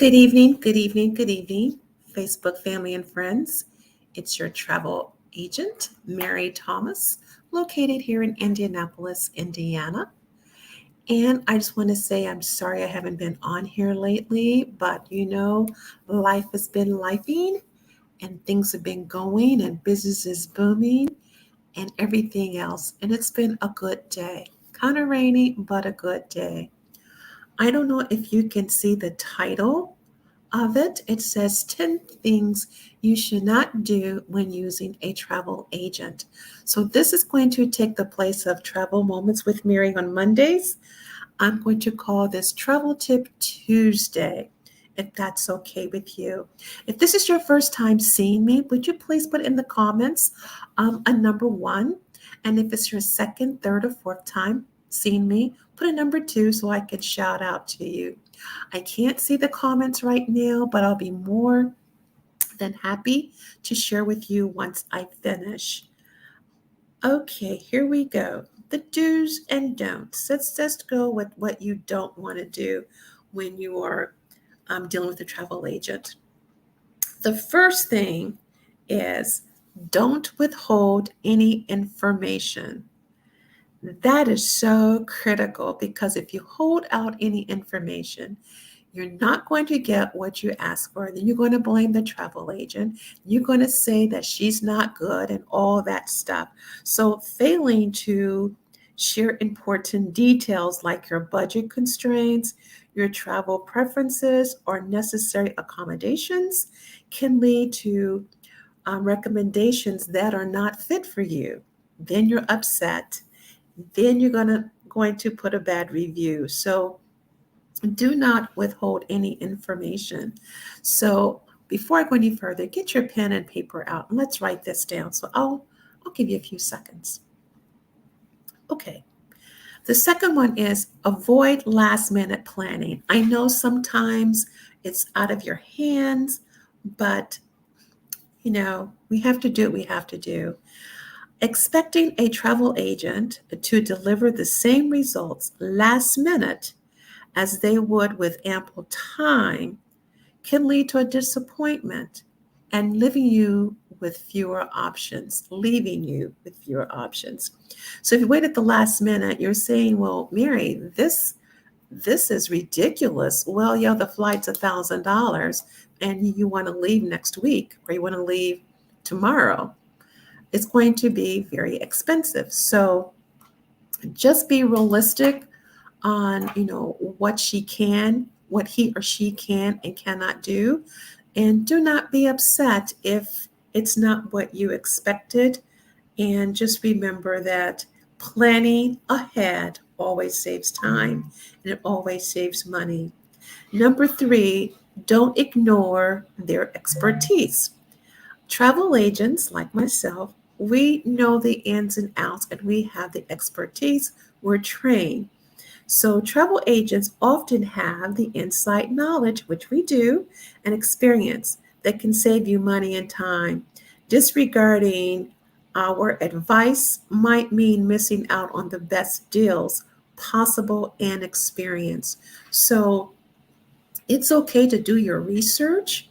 Good evening, good evening, good evening, Facebook family and friends. It's your travel agent, Mary Thomas, located here in Indianapolis, Indiana. And I just want to say I'm sorry I haven't been on here lately, but life has been lifing and things have been going and business is booming and everything else. And it's been a good day. Kind of rainy, but a good day. I don't know if you can see the title of it. It says 10 things you should not do when using a travel agent. So this is going to take the place of Travel Moments with Mary on Mondays. I'm going to call this Travel Tip Tuesday, if that's okay with you. If this is your first time seeing me, would you please put in the comments a number one? And if it's your second, third, or fourth time seeing me, put a number two so I can shout out to you. I can't see the comments right now, but I'll be more than happy to share with you once I finish. Okay, here we go. The do's and don'ts. Let's just go with what you don't want to do when you are dealing with a travel agent. The first thing is don't withhold any information. That is so critical because if you hold out any information, you're not going to get what you ask for. Then you're going to blame the travel agent. You're going to say that she's not good and all that stuff. So, failing to share important details like your budget constraints, your travel preferences, or necessary accommodations can lead to recommendations that are not fit for you. Then you're upset. Then you're going to put a bad review. So do not withhold any information. So before I go any further, get your pen and paper out and let's write this down. So I'll give you a few seconds. Okay. The second one is avoid last minute planning. I know sometimes it's out of your hands, but we have to do what we have to do. Expecting a travel agent to deliver the same results last minute as they would with ample time can lead to a disappointment and leaving you with fewer options. So if you wait at the last minute, you're saying, well, Mary, this is ridiculous. Well, yeah, the flight's $1,000 and you want to leave next week or you want to leave tomorrow. It's going to be very expensive. So just be realistic on what he or she can and cannot do, and do not be upset if it's not what you expected. And just remember that planning ahead always saves time and it always saves money. Number three, don't ignore their expertise. Travel agents like myself, we know the ins and outs and we have the expertise. We're trained. So, travel agents often have the insight knowledge, which we do, and experience that can save you money and time. Disregarding our advice might mean missing out on the best deals possible and experience. So, it's okay to do your research,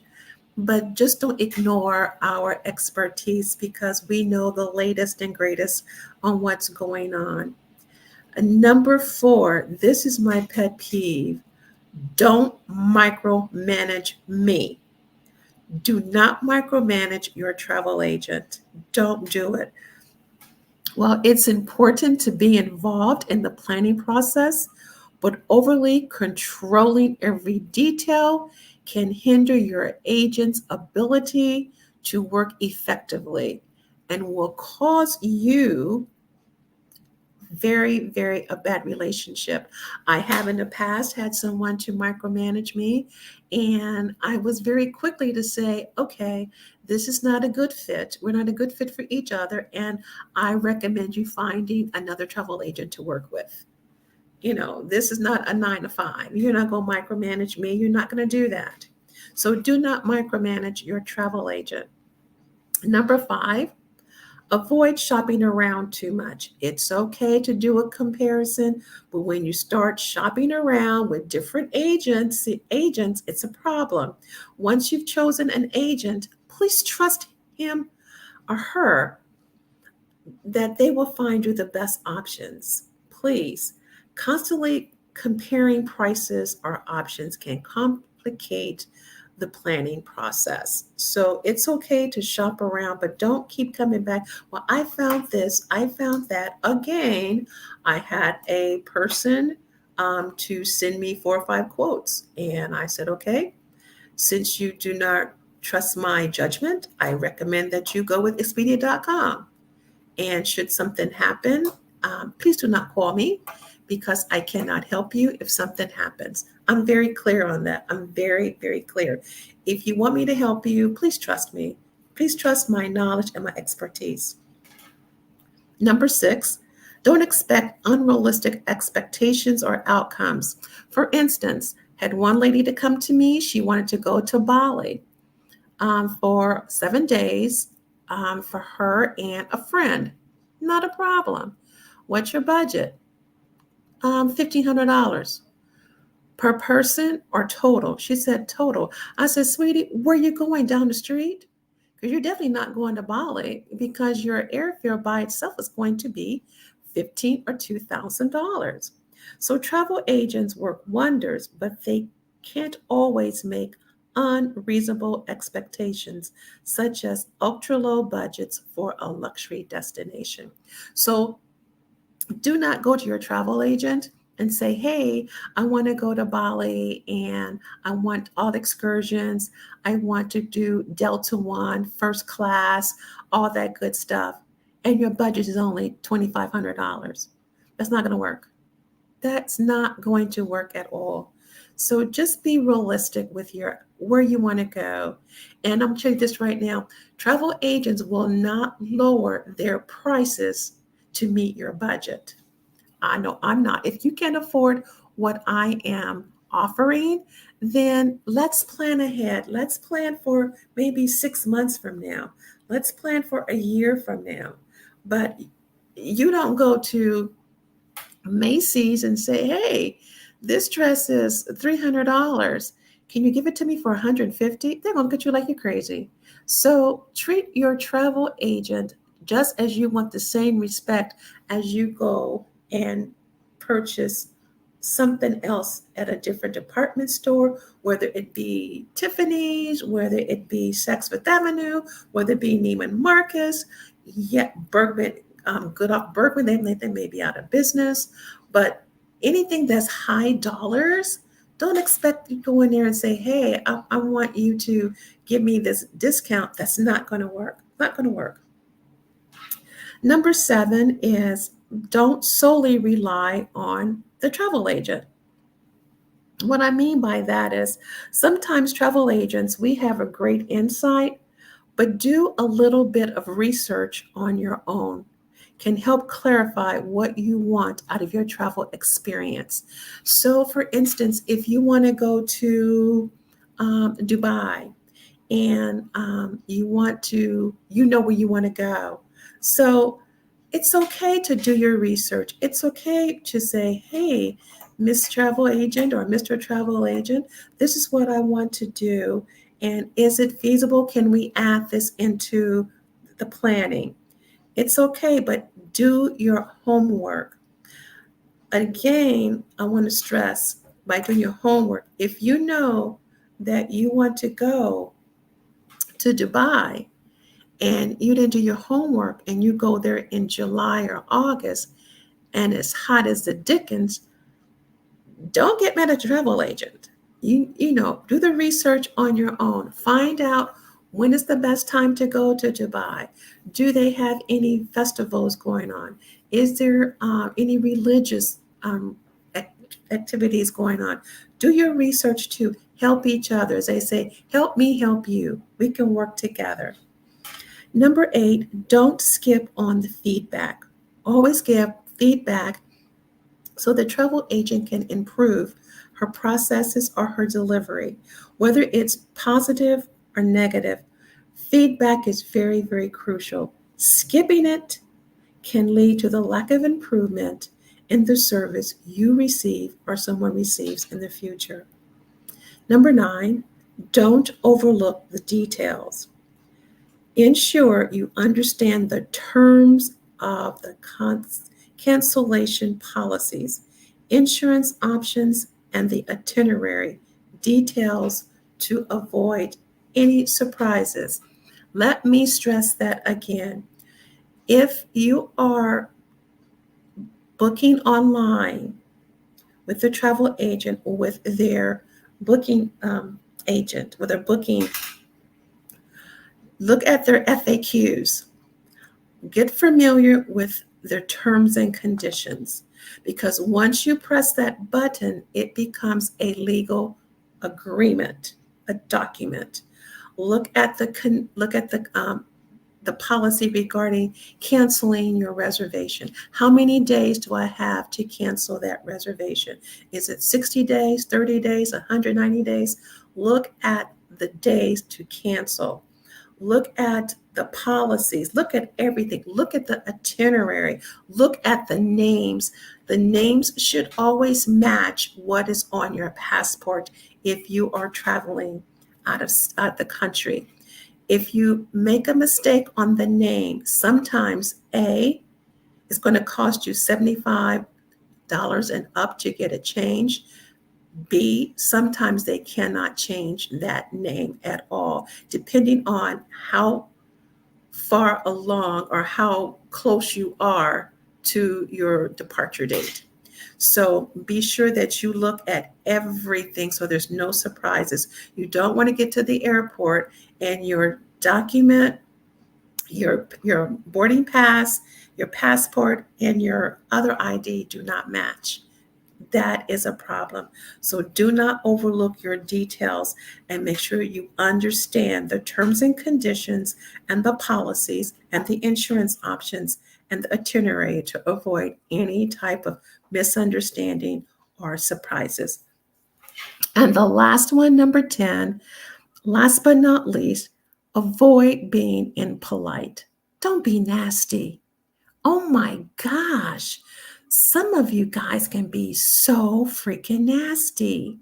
but just don't ignore our expertise because we know the latest and greatest on what's going on. Number four, this is my pet peeve. Don't micromanage me. Do not micromanage your travel agent. Don't do it. Well, it's important to be involved in the planning process, but overly controlling every detail can hinder your agent's ability to work effectively and will cause you very, very a bad relationship. I have in the past had someone to micromanage me, and I was very quickly to say, okay, this is not a good fit. We're not a good fit for each other, and I recommend you finding another travel agent to work with. This is not a 9 to 5. You're not going to micromanage me. You're not going to do that. So do not micromanage your travel agent. Number five, Avoid shopping around too much. It's okay to do a comparison, but when you start shopping around with different agents, it's a problem. Once you've chosen an agent, please trust him or her that they will find you the best options. Please, constantly comparing prices or options can complicate the planning process. So it's okay to shop around, but don't keep coming back. Well, I found this, I found that. Again, I had a person to send me 4 or 5 quotes, and I said, okay, since you do not trust my judgment, I recommend that you go with Expedia.com. And should something happen, please do not call me because I cannot help you if something happens. I'm very clear on that. I'm very, very clear. If you want me to help you, please trust me. Please trust my knowledge and my expertise. Number 6, don't expect unrealistic expectations or outcomes. For instance, had one lady to come to me, she wanted to go to Bali for 7 days for her and a friend. Not a problem. What's your budget? $1,500 per person or total? She said total. I said, sweetie, where are you going, down the street? Because you're definitely not going to Bali because your airfare by itself is going to be $1,500 or $2,000. So travel agents work wonders, but they can't always make unreasonable expectations, such as ultra low budgets for a luxury destination. So do not go to your travel agent and say, hey, I want to go to Bali and I want all the excursions. I want to do Delta One, first class, all that good stuff. And your budget is only $2,500. That's not going to work. That's not going to work at all. So just be realistic with your where you want to go. And I'm telling you this right now, travel agents will not lower their prices to meet your budget. I know I'm not. If you can't afford what I am offering, then let's plan ahead. Let's plan for maybe 6 months from now. Let's plan for a year from now. But you don't go to Macy's and say, hey, this dress is $300. Can you give it to me for $150? They're going to look at you like you're crazy. So treat your travel agent just as you want the same respect as you go and purchase something else at a different department store, whether it be Tiffany's, whether it be Saks Fifth Avenue, whether it be Neiman Marcus, yet Bergman, good off Bergman, they may be out of business, but anything that's high dollars, don't expect you to go in there and say, hey, I want you to give me this discount. That's not going to work. Not going to work. Number 7 is don't solely rely on the travel agent. What I mean by that is sometimes travel agents, we have a great insight, but do a little bit of research on your own can help clarify what you want out of your travel experience. So, for instance, if you want to go to Dubai and you know where you want to go. So, it's okay to do your research. It's okay to say, hey, Miss Travel Agent or Mr. Travel Agent, this is what I want to do. And is it feasible? Can we add this into the planning? It's okay, but do your homework. Again, I want to stress by doing your homework, if you know that you want to go to Dubai and you didn't do your homework and you go there in July or August and it's hot as the dickens, don't get mad at your travel agent. You know, do the research on your own. Find out when is the best time to go to Dubai. Do they have any festivals going on? Is there any religious activities going on? Do your research to help each other. As they say, help me help you. We can work together. Number 8, don't skip on the feedback. Always give feedback so the travel agent can improve her processes or her delivery. Whether it's positive or negative, feedback is very, very crucial. Skipping it can lead to the lack of improvement in the service you receive or someone receives in the future. Number 9, don't overlook the details. Ensure you understand the terms of the cancellation policies, insurance options, and the itinerary details to avoid any surprises. Let me stress that again. If you are booking online with the travel agent or with their booking agent, with their booking, look at their FAQs. Get familiar with their terms and conditions, because once you press that button, it becomes a legal agreement, a document. Look at the policy regarding canceling your reservation. How many days do I have to cancel that reservation? Is it 60 days, 30 days, 190 days? Look at the days to cancel. Look at the policies. Look at everything. Look at the itinerary. Look at the names. The names should always match what is on your passport if you are traveling out of the country. If you make a mistake on the name, sometimes A is going to cost you $75 and up to get it changed. B, sometimes they cannot change that name at all, depending on how far along or how close you are to your departure date. So be sure that you look at everything so there's no surprises. You don't want to get to the airport and your document, your boarding pass, your passport, and your other ID do not match. That is a problem. So do not overlook your details and make sure you understand the terms and conditions and the policies and the insurance options and the itinerary to avoid any type of misunderstanding or surprises. And the last one, number 10, last but not least, avoid being impolite. Don't be nasty. Oh my gosh. Some of you guys can be so freaking nasty.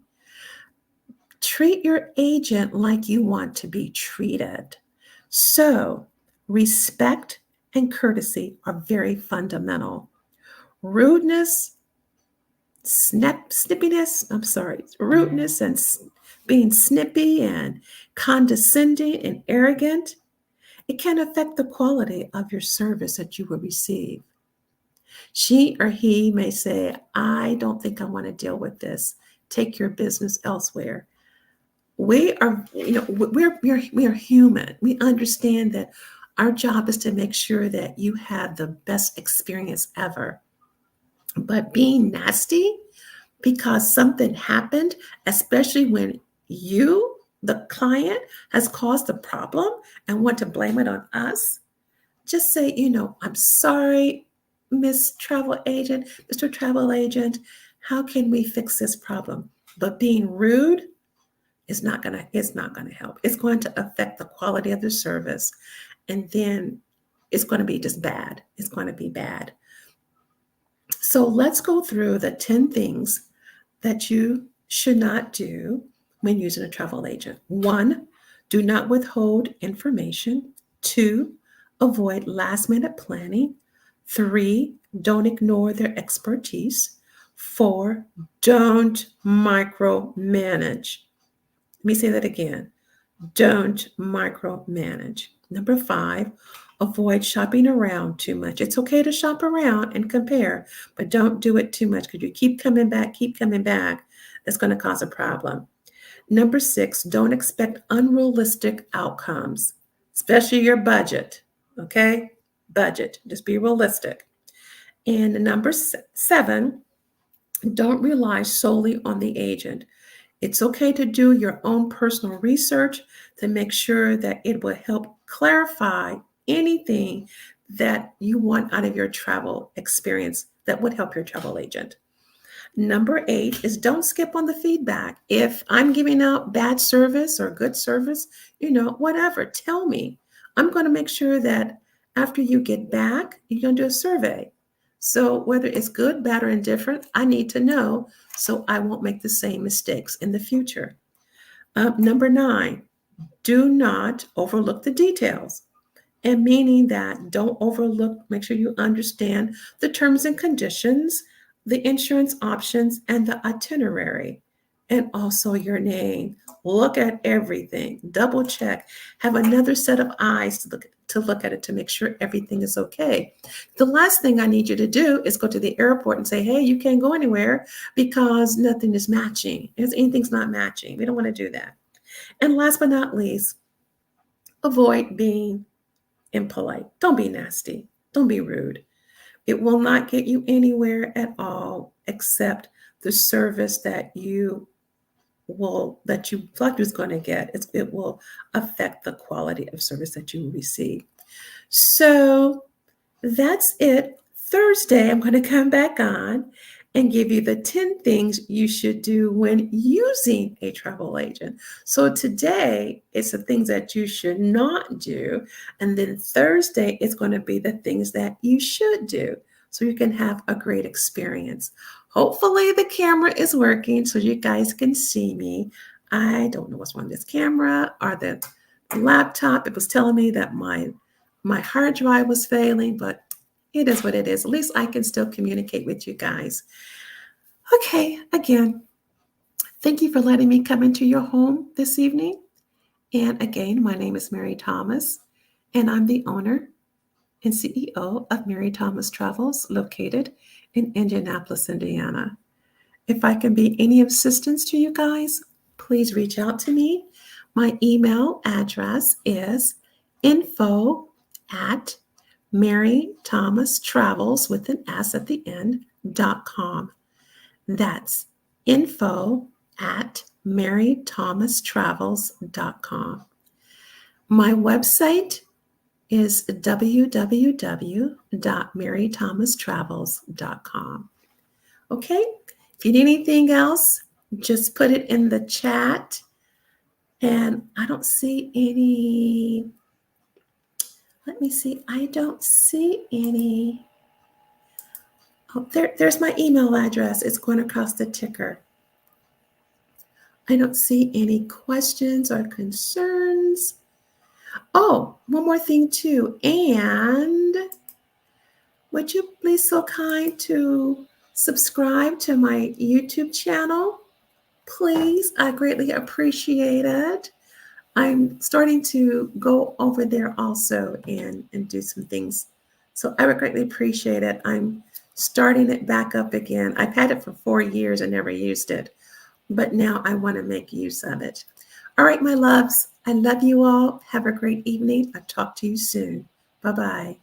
Treat your agent like you want to be treated. So, respect and courtesy are very fundamental. Rudeness, rudeness and being snippy and condescending and arrogant, it can affect the quality of your service that you will receive. She or he may say, I don't think I want to deal with this. Take your business elsewhere. We are human. We understand that our job is to make sure that you have the best experience ever. But being nasty because something happened, especially when you, the client, has caused a problem and want to blame it on us, just say, I'm sorry, Miss Travel Agent, Mr. Travel Agent, how can we fix this problem? But being rude is not gonna help. It's going to affect the quality of the service, and then it's going to be just bad. It's going to be bad. So let's go through the 10 things that you should not do when using a travel agent. 1, do not withhold information. 2, avoid last-minute planning. 3, don't ignore their expertise. 4, don't micromanage. Let me say that again. Don't micromanage. Number 5, avoid shopping around too much. It's okay to shop around and compare, but don't do it too much because you keep coming back. That's going to cause a problem. Number 6, don't expect unrealistic outcomes, especially your budget. Okay? Budget. Just be realistic. And number 7, don't rely solely on the agent. It's okay to do your own personal research to make sure that it will help clarify anything that you want out of your travel experience that would help your travel agent. Number 8 is don't skip on the feedback. If I'm giving out bad service or good service, whatever, tell me. I'm going to make sure that After you get back, you're going to do a survey. So whether it's good, bad, or indifferent, I need to know so I won't make the same mistakes in the future. Number 9, do not overlook the details. And meaning that don't overlook, make sure you understand the terms and conditions, the insurance options, and the itinerary, and also your name. Look at everything, double check, have another set of eyes to look at it to make sure everything is okay. The last thing I need you to do is go to the airport and say, hey, you can't go anywhere because nothing is matching. Anything's not matching. We don't want to do that. And last but not least, avoid being impolite. Don't be nasty. Don't be rude. It will not get you anywhere at all except the service that you thought you was going to get. It will affect the quality of service that you receive. So that's it. Thursday, I'm going to come back on and give you the 10 things you should do when using a travel agent. So today, it's the things that you should not do. And then Thursday, it's going to be the things that you should do so you can have a great experience. Hopefully, the camera is working so you guys can see me. I don't know what's wrong with this camera or the laptop. It was telling me that my hard drive was failing, but it is what it is. At least I can still communicate with you guys. Okay, again, thank you for letting me come into your home this evening. And again, my name is Mary Thomas, and I'm the owner and CEO of Mary Thomas Travels, located in Indianapolis, Indiana. If I can be any assistance to you guys, please reach out to me. My email address is info@MaryThomasTravels with an S at the end.com. That's info@MaryThomasTravels.com. My website is www.marythomastravels.com. Okay? If you need anything else, just put it in the chat. And I don't see any. Let me see. I don't see any. Oh, there's my email address. It's going across the ticker. I don't see any questions or concerns. Oh, one more thing too. And would you please so kind to subscribe to my YouTube channel? Please, I greatly appreciate it. I'm starting to go over there also and do some things. So I would greatly appreciate it. I'm starting it back up again. I've had it for 4 years and never used it, but now I want to make use of it. All right, my loves, I love you all. Have a great evening. I'll talk to you soon. Bye-bye.